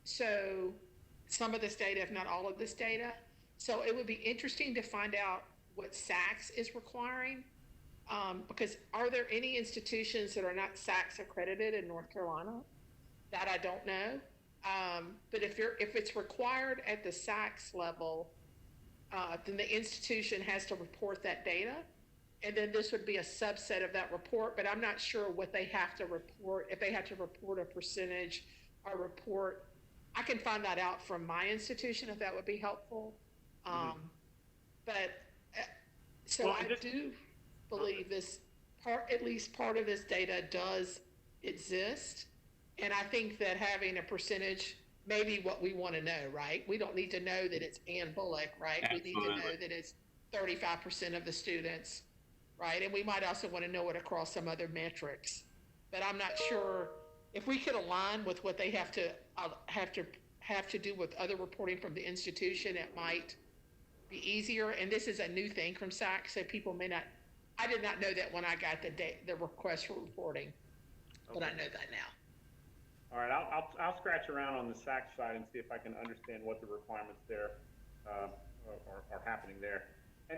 So some of this data, if not all of this data. So it would be interesting to find out what SACS is requiring. Because are there any institutions that are not SACS accredited in North Carolina? That I don't know. But if it's required at the SACS level, then the institution has to report that data. And then this would be a subset of that report, but I'm not sure what they have to report, if they have to report a percentage or report. I can find that out from my institution if that would be helpful. So I do believe this part, at least part of this data does exist. And I think that having a percentage may be what we want to know, right? We don't need to know that it's Ann Bullock, right? Absolutely. We need to know that it's 35% of the students, right? And we might also want to know it across some other metrics. But I'm not sure if we could align with what they have to do with other reporting from the institution. It might be easier. And this is a new thing from SAC, so people may not. I did not know that when I got the request for reporting, but I know that now. All right, I'll scratch around on the SAC side and see if I can understand what the requirements there are happening there.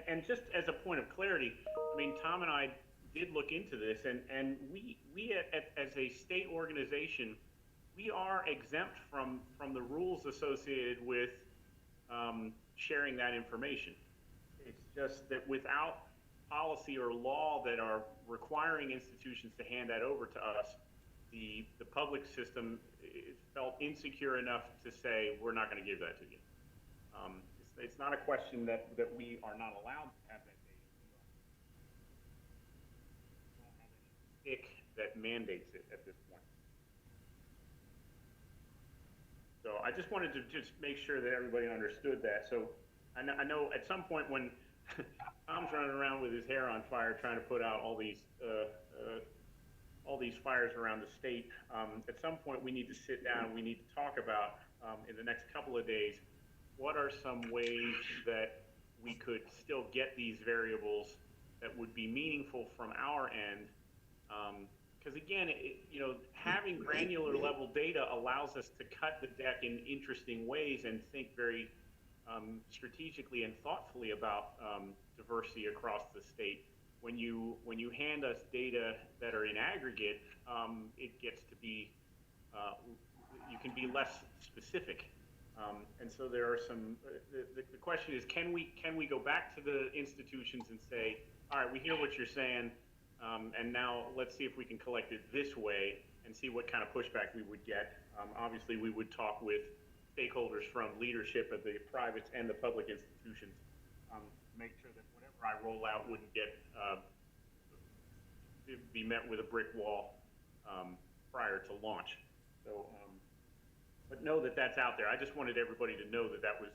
And just as a point of clarity, I mean, Tom and I did look into this, and we as a state organization, we are exempt from the rules associated with sharing that information. It's just that without policy or law that are requiring institutions to hand that over to us, the public system felt insecure enough to say, we're not going to give that to you. It's not a question that we are not allowed to have that data. We don't have any stick that mandates it at this point. So I just wanted to just make sure that everybody understood that. So I know at some point when Tom's running around with his hair on fire trying to put out all these fires around the state, at some point we need to sit down, we need to talk about in the next couple of days, what are some ways that we could still get these variables that would be meaningful from our end? Because again, having granular level data allows us to cut the deck in interesting ways and think very strategically and thoughtfully about diversity across the state. When you hand us data that are in aggregate, it gets to be, you can be less specific. And so there are some, the question is, can we go back to the institutions and say, all right, we hear what you're saying, and now let's see if we can collect it this way and see what kind of pushback we would get. Obviously, we would talk with stakeholders from leadership of the private and the public institutions, make sure that whatever I roll out wouldn't get be met with a brick wall prior to launch. So, but know that that's out there. I just wanted everybody to know that that was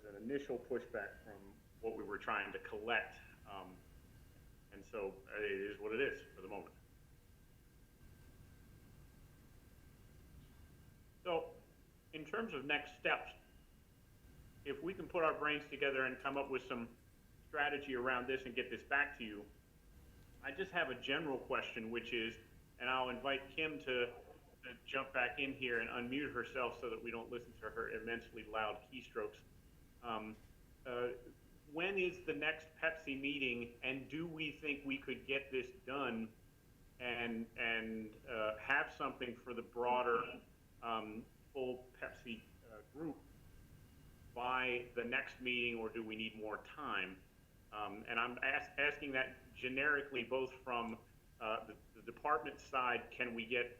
an initial pushback from what we were trying to collect, and so it is what it is for the moment. So, in terms of next steps, if we can put our brains together and come up with some strategy around this and get this back to you, I just have a general question, which is, and I'll invite Kim to jump back in here and unmute herself so that we don't listen to her immensely loud keystrokes. When is the next PEPSC meeting, and do we think we could get this done and have something for the broader full PEPSC group by the next meeting, or do we need more time? And I'm asking that generically, both from the department side, can we get,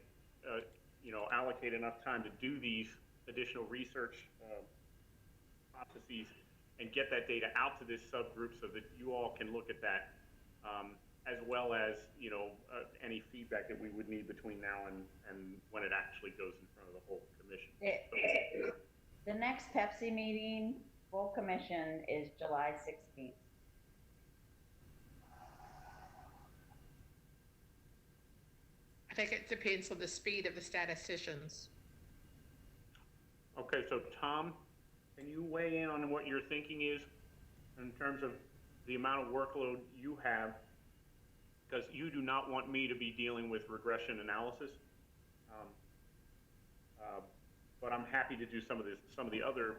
allocate enough time to do these additional research processes and get that data out to this subgroup so that you all can look at that, as well as, any feedback that we would need between now and when it actually goes in front of the whole commission. The next PEPSC meeting, full commission, is July 16th. I think it depends on the speed of the statisticians. Okay, so Tom, can you weigh in on what your thinking is in terms of the amount of workload you have? Because you do not want me to be dealing with regression analysis, but I'm happy to do some of the other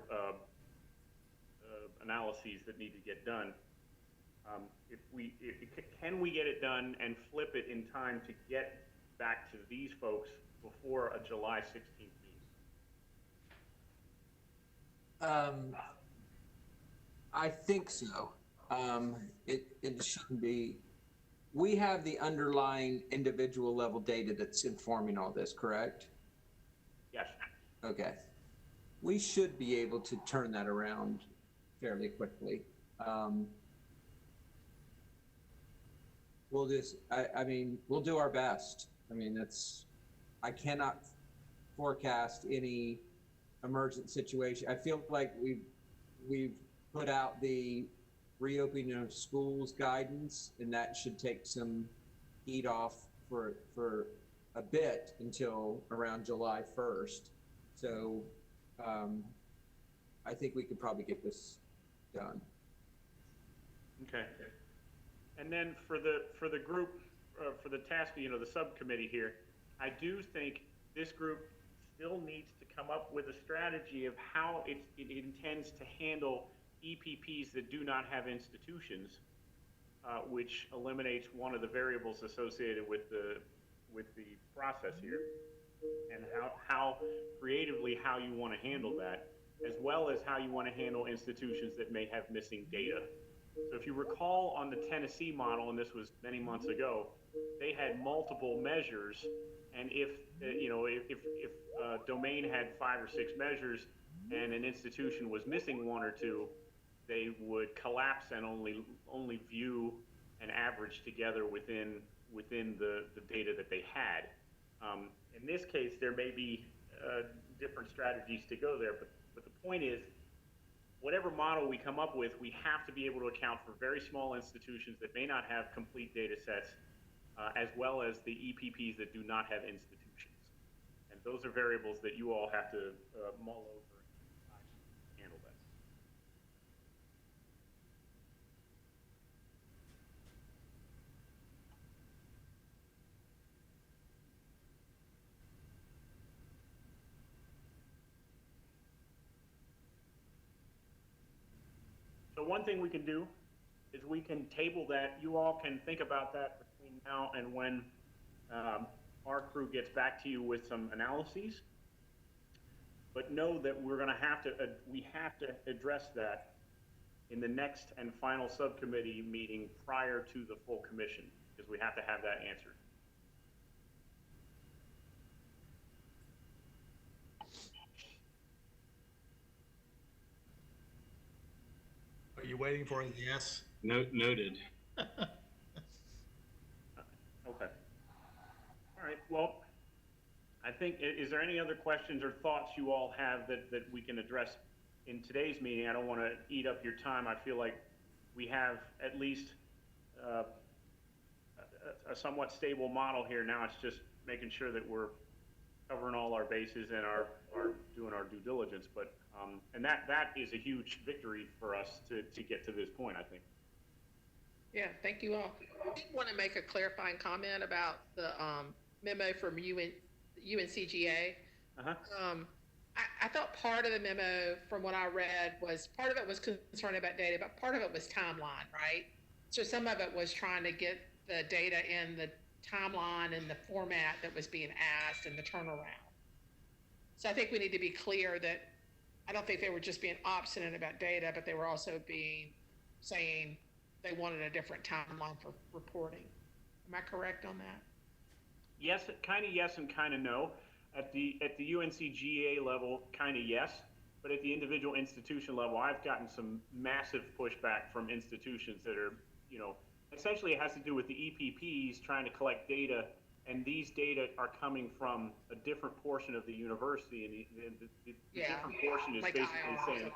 analyses that need to get done. Can we get it done and flip it in time to get back to these folks before a July 16th meeting? I think so. It shouldn't be. We have the underlying individual level data that's informing all this, correct? Yes. Okay. We should be able to turn that around fairly quickly. We'll just, I mean, we'll do our best. I mean, I cannot forecast any emergent situation. I feel like we've put out the reopening of schools guidance, and that should take some heat off for a bit until around July 1st. So I think we could probably get this done. Okay. And then for the group, for the task, the subcommittee here, I do think this group still needs to come up with a strategy of how it intends to handle EPPs that do not have institutions, which eliminates one of the variables associated with the process here, and how creatively how you want to handle that, as well as how you want to handle institutions that may have missing data. So if you recall on the Tennessee model, and this was many months ago, they had multiple measures, and if a domain had 5 or 6 measures and an institution was missing 1 or 2, they would collapse and only view an average together within the data that they had. In this case, there may be different strategies to go there, but the point is, whatever model we come up with, we have to be able to account for very small institutions that may not have complete data sets, as well as the EPPs that do not have institutions. And those are variables that you all have to mull over and handle that. So one thing we can do is we can table that. You all can think about that between now and when our crew gets back to you with some analyses. But know that we have to address that in the next and final subcommittee meeting prior to the full commission, because we have to have that answered. Are you waiting for a yes? Noted. Okay. All right. Well, I think, is there any other questions or thoughts you all have that we can address in today's meeting? I don't want to eat up your time. I feel like we have at least a somewhat stable model here. Now it's just making sure that we're covering all our our bases and are doing our due diligence. But and that is a huge victory for us to get to this point, I think. Yeah, thank you all. I did want to make a clarifying comment about the memo from UNCGA. Uh-huh. I thought part of the memo, from what I read, was part of it was concerned about data, but part of it was timeline, right? So some of it was trying to get the data in the timeline and the format that was being asked and the turnaround. So I think we need to be clear that I don't think they were just being obstinate about data, but they were also saying they wanted a different timeline for reporting. Am I correct on that? Yes, kind of yes and kind of no. At the UNCGA level, kind of yes, but at the individual institution level, I've gotten some massive pushback from institutions that are, essentially it has to do with the EPPs trying to collect data, and these data are coming from a different portion of the university, and the different portion is like basically saying,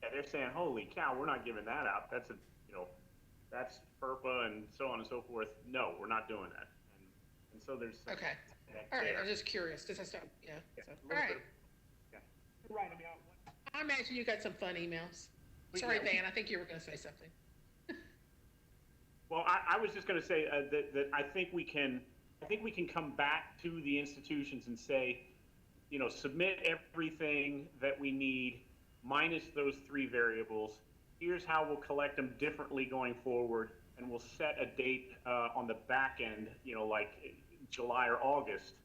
they're saying, holy cow, we're not giving that out. That's that's FERPA and so on and so forth. No, we're not doing that. And so there's okay. All right, I was just curious because I started, so, all right. Right. I imagine you got some fun emails. Sorry, Van, I think you were going to say something. Well, I was just going to say that I think we can come back to the institutions and say, submit everything that we need minus those 3 variables. Here's how we'll collect them differently going forward, and we'll set a date on the back end, like July or August,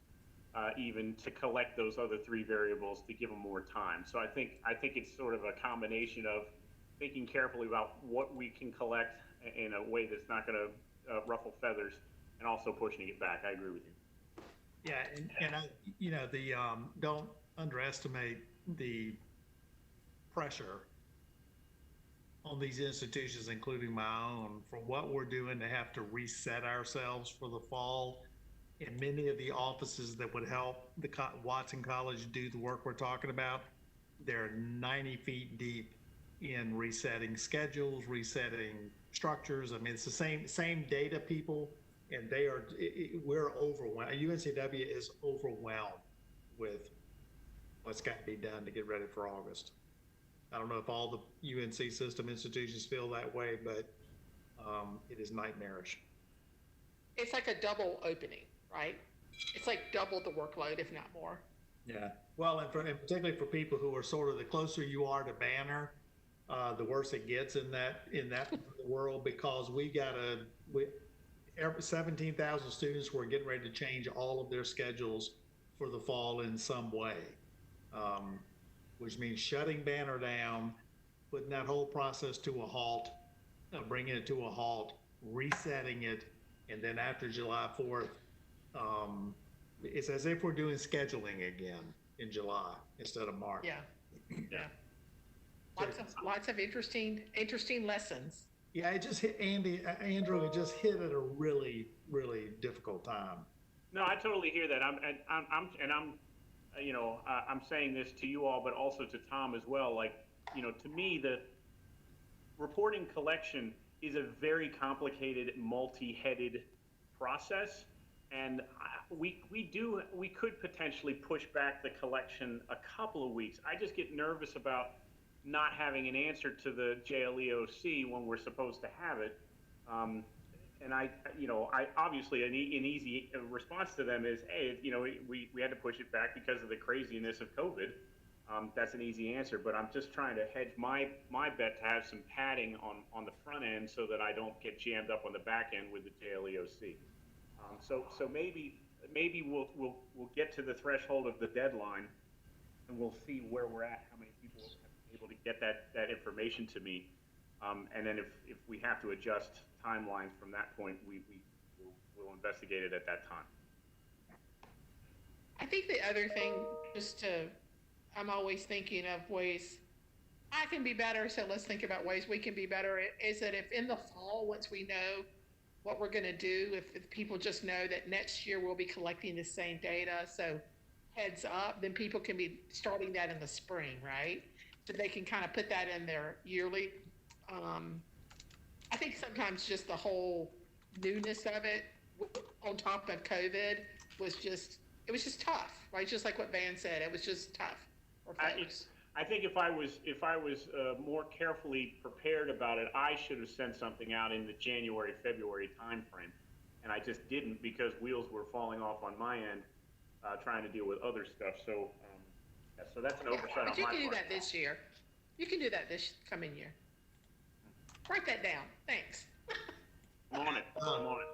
even to collect those other 3 variables to give them more time. So I think it's sort of a combination of thinking carefully about what we can collect in a way that's not going to ruffle feathers, and also pushing it back. I agree with you. Yeah, and don't underestimate the pressure on these institutions, including my own, for what we're doing to have to reset ourselves for the fall. In many of the offices that would help the Watson College do the work we're talking about, they're 90 feet deep in resetting schedules, resetting structures. I mean, it's the same data people, and we're overwhelmed. UNCW is overwhelmed with what's got to be done to get ready for August. I don't know if all the UNC system institutions feel that way, but it is nightmarish. It's like a double opening, right? It's like double the workload, if not more. Yeah. Well, and particularly for people who are sort of, the closer you are to Banner, the worse it gets in that world, because we 17,000 students were getting ready to change all of their schedules for the fall in some way. Which means shutting Banner down, putting that whole process to a halt, bringing it to a halt, resetting it, and then after July 4th, it's as if we're doing scheduling again in July instead of March. Yeah. Lots of interesting lessons. Yeah, it just hit Andrew. It just hit at a really, really difficult time. No, I totally hear that. I'm saying this to you all, but also to Tom as well. Like, to me, the reporting collection is a very complicated, multi-headed process, and we could potentially push back the collection a couple of weeks. I just get nervous about not having an answer to the JLEOC when we're supposed to have it. And I obviously an easy response to them is, hey, we had to push it back because of the craziness of COVID. That's an easy answer, but I'm just trying to hedge my bet to have some padding on the front end so that I don't get jammed up on the back end with the JLEOC. So maybe we'll get to the threshold of the deadline, and we'll see where we're at, how many people have been able to get that information to me. And then if we have to adjust timelines from that point, we'll investigate it at that time. I think the other thing, I'm always thinking of ways I can be better, so let's think about ways we can be better, is that if in the fall, once we know what we're going to do, if people just know that next year we'll be collecting the same data, so heads up, then people can be starting that in the spring, right? So they can kind of put that in their yearly. I think sometimes just the whole newness of it on top of COVID was just it was just tough, right? Just like what Van said, it was just tough for folks. I think if I was more carefully prepared about it, I should have sent something out in the January, February timeframe. And I just didn't because wheels were falling off on my end, trying to deal with other stuff. So, yeah, so that's an oversight on my part. But you can do that this year. You can do that this coming year. Write that down. Thanks. I'm on it. I'm on it.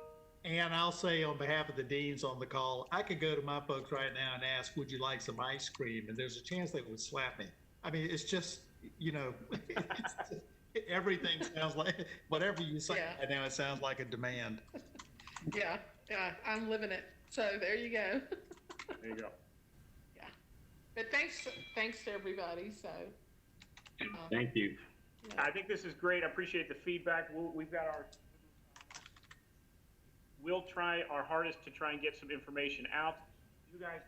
And I'll say on behalf of the deans on the call, I could go to my folks right now and ask, would you like some ice cream? And there's a chance they would slap me. I mean, it's just, you know, everything sounds like, whatever you say Yeah. right now, it sounds like a demand. Yeah, I'm living it. So there you go. There you go. Yeah. But thanks to everybody. So. Thank you. Yeah. I think this is great. I appreciate the feedback. We'll try our hardest to try and get some information out. You guys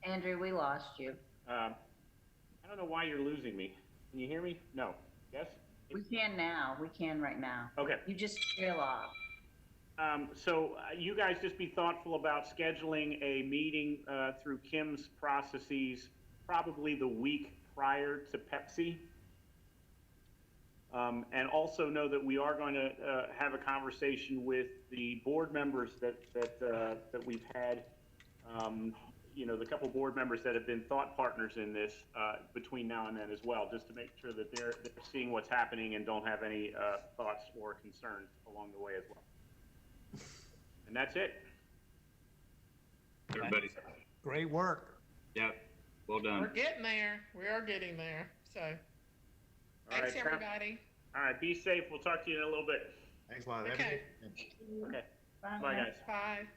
Andrew, we lost you. I don't know why you're losing me. Can you hear me? No. Yes? We can now. We can right now. Okay. You just fell off. So you guys just be thoughtful about scheduling a meeting through Kim's processes, probably the week prior to PEPSC. And also know that we are going to have a conversation with the board members that we've had. You know, the couple board members that have been thought partners in this between now and then as well, just to make sure that they're seeing what's happening and don't have any thoughts or concerns along the way as well. And that's it. Everybody. Great work. Yeah. Well done. We're getting there. We are getting there. So thanks, right, everybody. All right, be safe. We'll talk to you in a little bit. Thanks a lot. Okay. Okay. Bye. Bye, guys. Bye.